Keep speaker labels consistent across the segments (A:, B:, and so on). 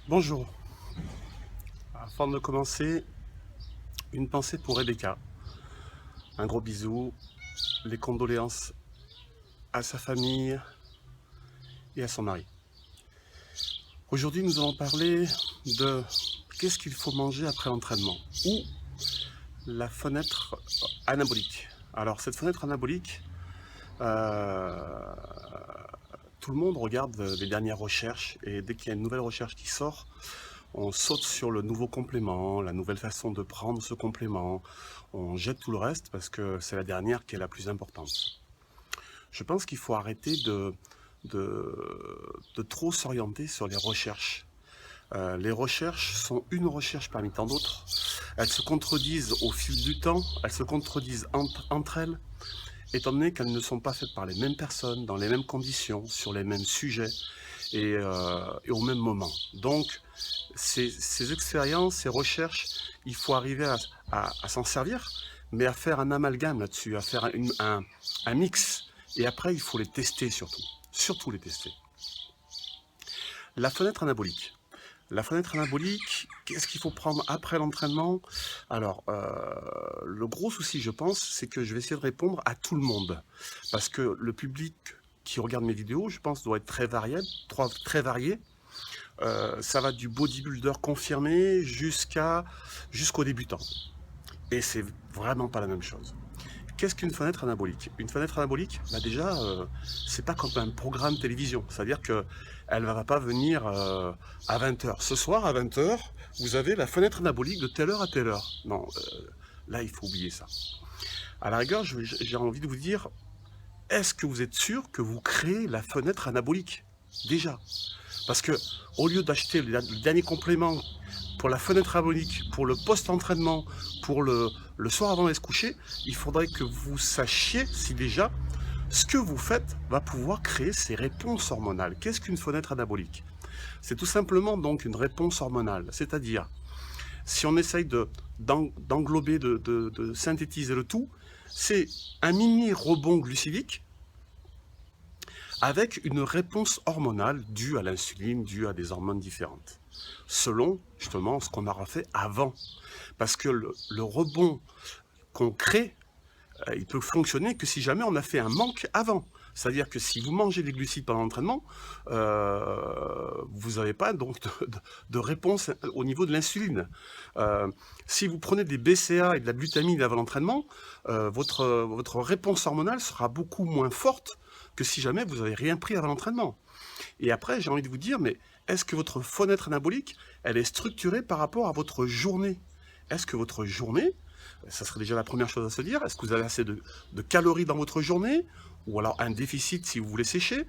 A: Bonjour. Avant de commencer, une pensée pour Rebecca. Un gros bisou, les condoléances à sa famille et à son mari. Aujourd'hui, nous allons parler de qu'est-ce qu'il faut manger après l'entraînement ou la fenêtre anabolique. Alors, cette fenêtre anabolique, euh, tout le monde regarde les dernières recherches et dès qu'il y a une nouvelle recherche qui sort, on saute sur le nouveau complément, la nouvelle façon de prendre ce complément, on jette tout le reste parce que c'est la dernière qui est la plus importante. Je pense qu'il faut arrêter de trop s'orienter sur les recherches. Les recherches sont une recherche parmi tant d'autres. Elles se contredisent au fil du temps, elles se contredisent entre elles, étant donné qu'elles ne sont pas faites par les mêmes personnes, dans les mêmes conditions, sur les mêmes sujets et au même moment. Donc, ces expériences, ces recherches, il faut arriver à s'en servir, mais à faire un amalgame là-dessus, à faire un mix. Et après, il faut les tester surtout. Surtout les tester. La fenêtre anabolique. La fenêtre anabolique, qu'est-ce qu'il faut prendre après l'entraînement? Alors, le gros souci, je pense, c'est que je vais essayer de répondre à tout le monde. Parce que le public qui regarde mes vidéos, je pense, doit être très varié. Très varié. Ça va du bodybuilder confirmé jusqu'au débutant. Et c'est vraiment pas la même chose. Qu'est-ce qu'une fenêtre anabolique? Une fenêtre anabolique, bah déjà, c'est pas comme un programme télévision. C'est-à-dire qu'elle ne va pas venir à 20h. Ce soir, à 20h, vous avez la fenêtre anabolique de telle heure à telle heure. Non, là, il faut oublier ça. À la rigueur, j'ai envie de vous dire, est-ce que vous êtes sûr que vous créez la fenêtre anabolique? Déjà. Parce que, au lieu d'acheter le dernier complément pour la fenêtre anabolique, pour le post-entraînement, pour le soir avant d'aller se coucher, il faudrait que vous sachiez si déjà ce que vous faites va pouvoir créer ces réponses hormonales. Qu'est-ce qu'une fenêtre anabolique? C'est tout simplement donc une réponse hormonale, c'est-à-dire si on essaye d'englober, de synthétiser le tout, c'est un mini rebond glucidique avec une réponse hormonale due à l'insuline, due à des hormones différentes, selon justement ce qu'on aura fait avant. Parce que le rebond qu'on crée, il peut fonctionner que si jamais on a fait un manque avant. C'est-à-dire que si vous mangez des glucides pendant l'entraînement, vous n'avez pas donc de réponse au niveau de l'insuline. Si vous prenez des BCA et de la glutamine avant l'entraînement, votre réponse hormonale sera beaucoup moins forte que si jamais vous n'avez rien pris avant l'entraînement. Et après, j'ai envie de vous dire, mais est-ce que votre fenêtre anabolique, elle est structurée par rapport à votre journée? Est-ce que votre journée, ça serait déjà la première chose à se dire, est-ce que vous avez assez de calories dans votre journée? Ou alors un déficit si vous voulez sécher?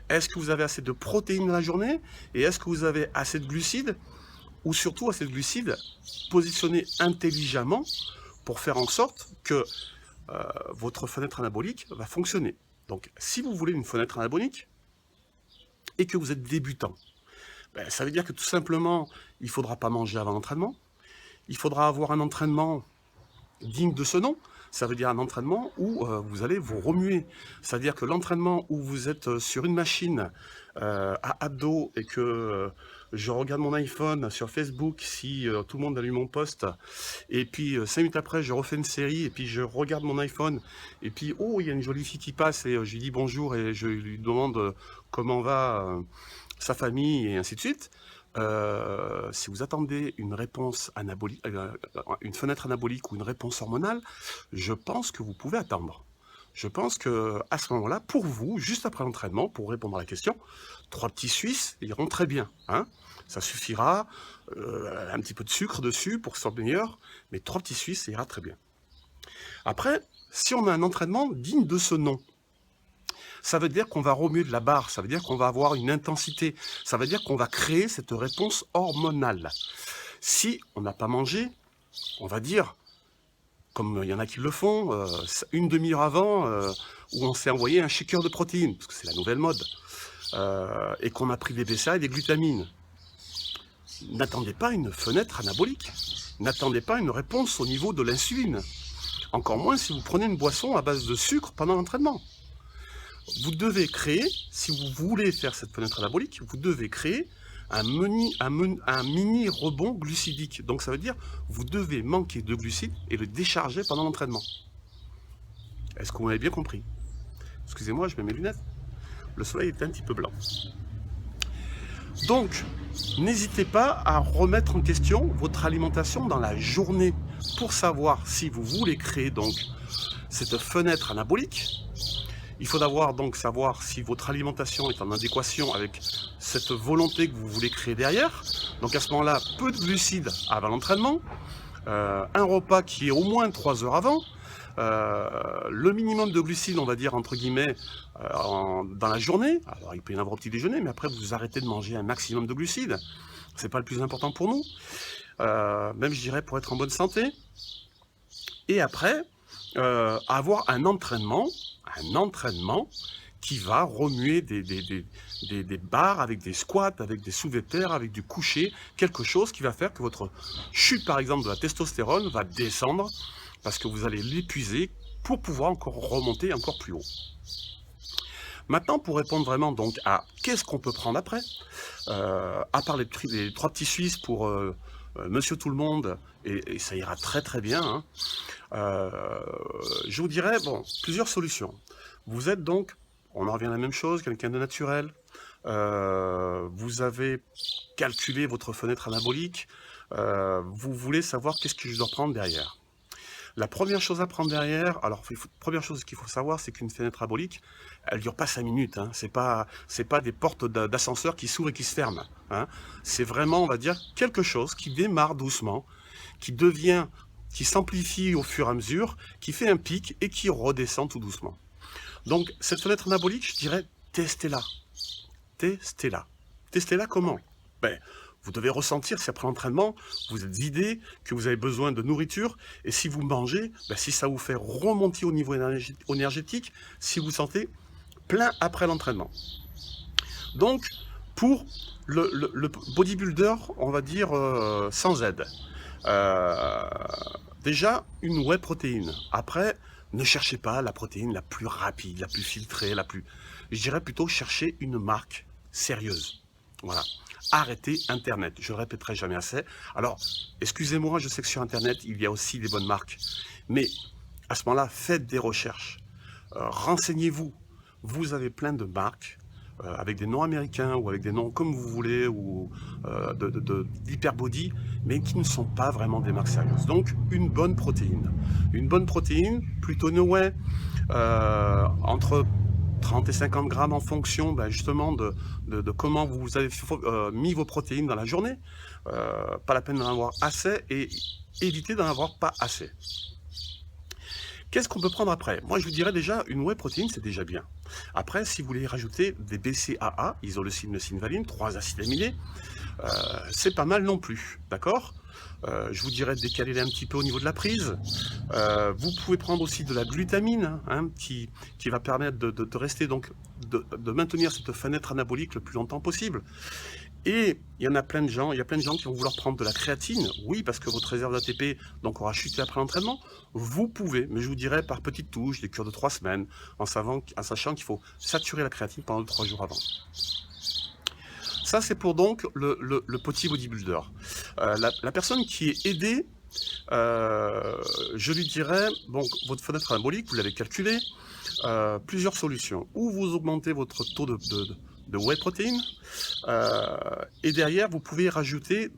A: Est-ce que vous avez assez de protéines dans la journée? Et est-ce que vous avez assez de glucides? Ou surtout assez de glucides positionnés intelligemment pour faire en sorte que votre fenêtre anabolique va fonctionner. Donc, si vous voulez une fenêtre anabolique et que vous êtes débutant, ben, ça veut dire que tout simplement, il ne faudra pas manger avant l'entraînement. Il faudra avoir un entraînement digne de ce nom. Ça veut dire un entraînement où vous allez vous remuer. C'est-à-dire que l'entraînement où vous êtes sur une machine à abdos et que je regarde mon iPhone sur Facebook si tout le monde a lu mon post et puis 5 minutes après je refais une série et puis je regarde mon iPhone et puis oh il y a une jolie fille qui passe et je lui dis bonjour et je lui demande comment va sa famille et ainsi de suite. Si vous attendez une réponse anabolique, une fenêtre anabolique ou une réponse hormonale, je pense que vous pouvez attendre. Je pense que à ce moment-là, pour vous, juste après l'entraînement, pour répondre à la question, 3 petits Suisses iront très bien. Hein, ça suffira, un petit peu de sucre dessus pour que ce soit meilleur, mais 3 petits Suisses, ça ira très bien. Après, si on a un entraînement digne de ce nom, ça veut dire qu'on va remuer de la barre, ça veut dire qu'on va avoir une intensité, ça veut dire qu'on va créer cette réponse hormonale. Si on n'a pas mangé, on va dire, comme il y en a qui le font, une demi-heure avant, où on s'est envoyé un shaker de protéines, parce que c'est la nouvelle mode, et qu'on a pris des BCA et des glutamines. N'attendez pas une fenêtre anabolique, n'attendez pas une réponse au niveau de l'insuline, encore moins si vous prenez une boisson à base de sucre pendant l'entraînement. Vous devez créer, si vous voulez faire cette fenêtre anabolique, vous devez créer un mini rebond glucidique. Donc ça veut dire vous devez manquer de glucides et le décharger pendant l'entraînement. Est-ce que vous m'avez bien compris? Excusez-moi, je mets mes lunettes. Le soleil est un petit peu blanc. Donc, n'hésitez pas à remettre en question votre alimentation dans la journée pour savoir si vous voulez créer donc cette fenêtre anabolique. Il faut d'abord donc savoir si votre alimentation est en adéquation avec cette volonté que vous voulez créer derrière. Donc à ce moment-là, peu de glucides avant l'entraînement, un repas qui est au moins 3 heures avant, le minimum de glucides, on va dire, entre guillemets, dans la journée. Alors, il peut y en avoir au petit déjeuner, mais après, vous arrêtez de manger un maximum de glucides. C'est pas le plus important pour nous. Même, je dirais, pour être en bonne santé. Et après, avoir un entraînement qui va remuer des barres avec des squats, avec des soulevés de terre, avec du coucher, quelque chose qui va faire que votre chute, par exemple, de la testostérone va descendre parce que vous allez l'épuiser pour pouvoir encore remonter encore plus haut. Maintenant, pour répondre vraiment donc à qu'est-ce qu'on peut prendre après, à part les 3 petits Suisses pour Monsieur Tout le Monde, et ça ira très très bien, hein, je vous dirais, bon, plusieurs solutions. Vous êtes donc, on en revient à la même chose, quelqu'un de naturel, vous avez calculé votre fenêtre anabolique, vous voulez savoir qu'est-ce que je dois prendre derrière. La première chose à prendre derrière, alors première chose qu'il faut savoir, c'est qu'une fenêtre anabolique, elle dure pas 5 minutes, hein, c'est pas des portes d'ascenseur qui s'ouvrent et qui se ferment, hein. C'est vraiment, on va dire, quelque chose qui démarre doucement, qui s'amplifie au fur et à mesure, qui fait un pic et qui redescend tout doucement. Donc cette fenêtre anabolique, je dirais, testez-la. Testez-la. Testez-la comment? Ben, vous devez ressentir si après l'entraînement, vous êtes vidé, que vous avez besoin de nourriture, et si vous mangez, ben, si ça vous fait remonter au niveau énergétique, si vous sentez plein après l'entraînement. Donc, pour le bodybuilder, on va dire sans aide, déjà une whey protéine. Après, ne cherchez pas la protéine la plus rapide, la plus filtrée, je dirais plutôt chercher une marque sérieuse. Voilà. Arrêtez Internet, je ne le répéterai jamais assez. Alors, excusez-moi, je sais que sur Internet, il y a aussi des bonnes marques. Mais à ce moment-là, faites des recherches. Renseignez-vous. Vous avez plein de marques, avec des noms américains ou avec des noms comme vous voulez, ou d'hyperbody, mais qui ne sont pas vraiment des marques sérieuses. Donc, une bonne protéine. Une bonne protéine, plutôt une whey, entre 30 et 50 grammes en fonction justement de comment vous avez mis vos protéines dans la journée. Pas la peine d'en avoir assez et évitez d'en avoir pas assez. Qu'est-ce qu'on peut prendre après? Moi, je vous dirais déjà, une whey protéine, c'est déjà bien. Après, si vous voulez rajouter des BCAA, isoleucine, leucine, valine, 3 acides aminés, c'est pas mal non plus, d'accord? Je vous dirais de décaler un petit peu au niveau de la prise. Vous pouvez prendre aussi de la glutamine, hein, qui va permettre de rester donc, de maintenir cette fenêtre anabolique le plus longtemps possible. Et il y a plein de gens qui vont vouloir prendre de la créatine. Oui, parce que votre réserve d'ATP donc aura chuté après l'entraînement. Vous pouvez, mais je vous dirais par petites touches, des cures de 3 semaines, en sachant qu'il faut saturer la créatine pendant 3 jours avant. Ça, c'est pour donc le petit bodybuilder. La personne qui est aidée, je lui dirais, bon, votre fenêtre anabolique, vous l'avez calculé, plusieurs solutions. Ou vous augmentez votre taux de whey protéine, et derrière, vous pouvez rajouter,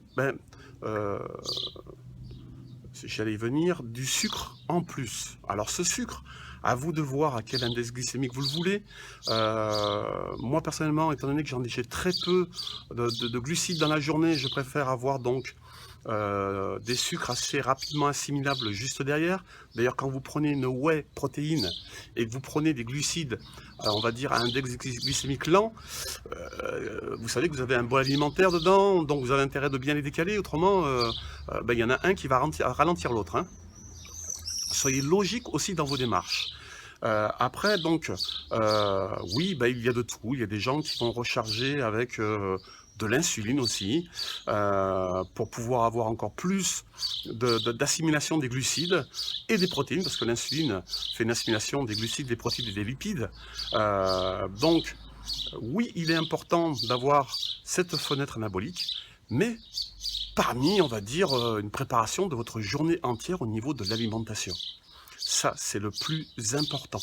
A: j'allais y venir, du sucre en plus. Alors ce sucre, à vous de voir à quel index glycémique vous le voulez. Moi personnellement, étant donné que j'ai très peu de glucides dans la journée, je préfère avoir donc des sucres assez rapidement assimilables juste derrière. D'ailleurs, quand vous prenez une whey protéine et que vous prenez des glucides, on va dire à index glycémique lent, vous savez que vous avez un bol alimentaire dedans, donc vous avez intérêt de bien les décaler, autrement il y en a un qui va ralentir l'autre, hein. Soyez logique aussi dans vos démarches. Après, donc, oui, il y a de tout. Il y a des gens qui vont recharger avec de l'insuline aussi, pour pouvoir avoir encore plus d'assimilation des glucides et des protéines, parce que l'insuline fait une assimilation des glucides, des protéines et des lipides. Donc, Oui, il est important d'avoir cette fenêtre anabolique, mais parmi, on va dire, une préparation de votre journée entière au niveau de l'alimentation. Ça, c'est le plus important.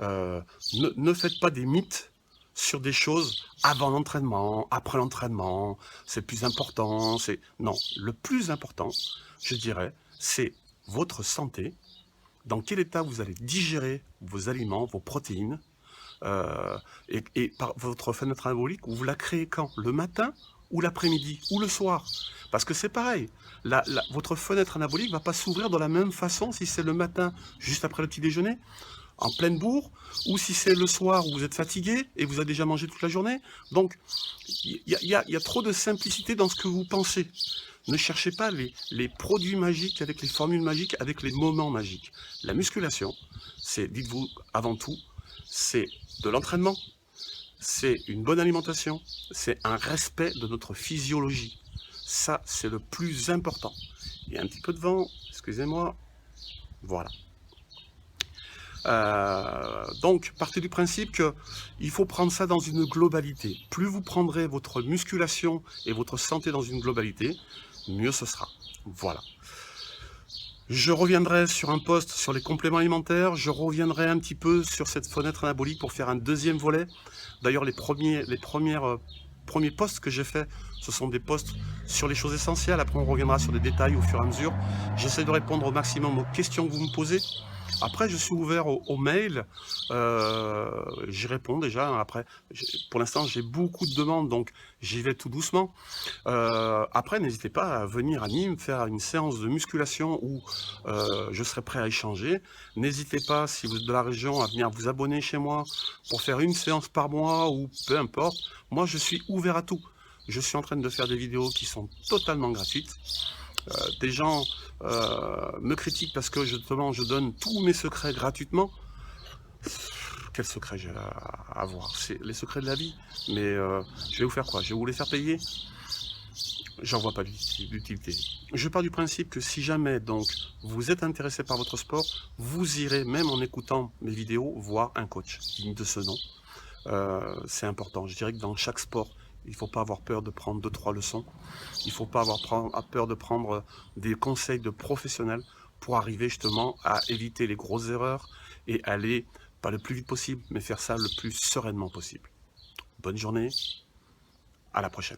A: Ne faites pas des mythes sur des choses avant l'entraînement, après l'entraînement, c'est plus important. Non, le plus important, je dirais, c'est votre santé, dans quel état vous allez digérer vos aliments, vos protéines, et par votre fenêtre anabolique, vous la créez quand? Le matin ou l'après-midi ou le soir? Parce que c'est pareil, votre fenêtre anabolique ne va pas s'ouvrir de la même façon si c'est le matin, juste après le petit déjeuner, en pleine bourre, ou si c'est le soir où vous êtes fatigué et vous avez déjà mangé toute la journée. Donc, il y a trop de simplicité dans ce que vous pensez. Ne cherchez pas les produits magiques avec les formules magiques, avec les moments magiques. La musculation, c'est, dites-vous avant tout, c'est de l'entraînement, c'est une bonne alimentation, c'est un respect de notre physiologie. Ça, c'est le plus important. Il y a un petit peu de vent, excusez-moi. Voilà. Donc, partez du principe qu'il faut prendre ça dans une globalité. Plus vous prendrez votre musculation et votre santé dans une globalité, mieux ce sera. Voilà. Je reviendrai sur un post sur les compléments alimentaires, je reviendrai un petit peu sur cette fenêtre anabolique pour faire un deuxième volet. D'ailleurs, les premiers posts que j'ai faits, ce sont des posts sur les choses essentielles. Après, on reviendra sur des détails au fur et à mesure. J'essaie de répondre au maximum aux questions que vous me posez. Après, je suis ouvert aux mails. J'y réponds déjà. Après, pour l'instant, j'ai beaucoup de demandes, donc j'y vais tout doucement. Après, n'hésitez pas à venir à Nîmes faire une séance de musculation où je serai prêt à échanger. N'hésitez pas, si vous êtes de la région, à venir vous abonner chez moi pour faire une séance par mois ou peu importe. Moi, je suis ouvert à tout. Je suis en train de faire des vidéos qui sont totalement gratuites. Des gens me critiquent parce que justement je donne tous mes secrets gratuitement. Quel secret j'ai à avoir? C'est les secrets de la vie. Mais je vais vous faire quoi? Je vais vous les faire payer? J'en vois pas d'utilité. Je pars du principe que si jamais donc vous êtes intéressé par votre sport, vous irez, même en écoutant mes vidéos, voir un coach digne de ce nom. C'est important. Je dirais que dans chaque sport, il ne faut pas avoir peur de prendre 2-3 leçons. Il ne faut pas avoir peur de prendre des conseils de professionnels pour arriver justement à éviter les grosses erreurs et aller, pas le plus vite possible, mais faire ça le plus sereinement possible. Bonne journée, à la prochaine.